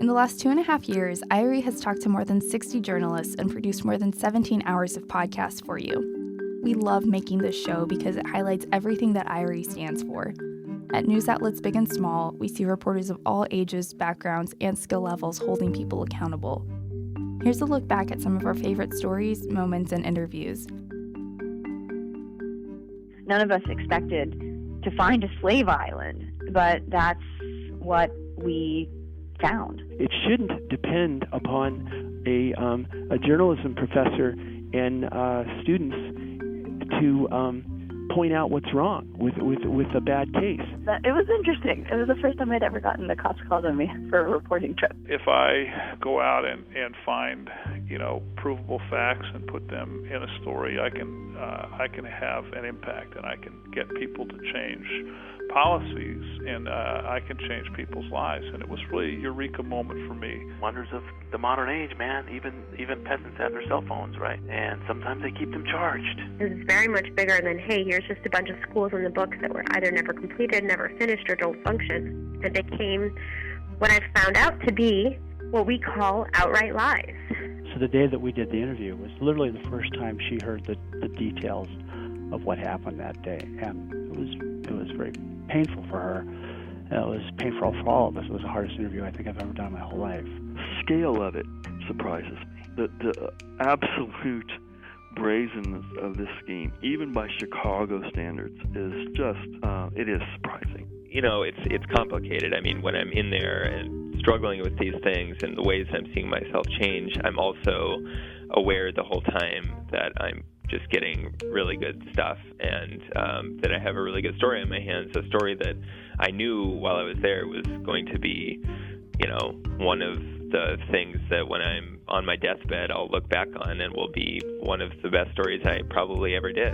In the last 2.5 years, IRE has talked to more than 60 journalists and produced more than 17 hours of podcasts for you. We love making this show because it highlights everything that IRE stands for. At news outlets big and small, we see reporters of all ages, backgrounds, and skill levels holding people accountable. Here's a look back at some of our favorite stories, moments, and interviews. None of us expected to find a slave island, but that's what we found. It shouldn't depend upon a journalism professor and students to point out what's wrong with a bad case. It was interesting. It was the first time I'd ever gotten the cops called on me for a reporting trip. If I go out and find, provable facts and put them in a story, I can have an impact, and I can get people to change policies, and I can change people's lives. And it was really a eureka moment for me. Wonders of the modern age, man. Even peasants have their cell phones, right? And sometimes they keep them charged. It was very much bigger than, hey, here's just a bunch of schools in the books that were either never completed, never finished, or don't function. It became what I found out to be what we call outright lies. So the day that we did the interview was literally the first time she heard the details of what happened that day, and it was very painful for her. It was painful for all of us. It was the hardest interview I think I've ever done in my whole life. The scale of it surprises me. The absolute brazenness of this scheme, even by Chicago standards, is just it is surprising. It's complicated. I mean, when I'm in there and struggling with these things and the ways I'm seeing myself change, I'm also aware the whole time that I'm just getting really good stuff, and that I have a really good story on my hands, a story that I knew while I was there was going to be, one of the things that when I'm on my deathbed I'll look back on and will be one of the best stories I probably ever did.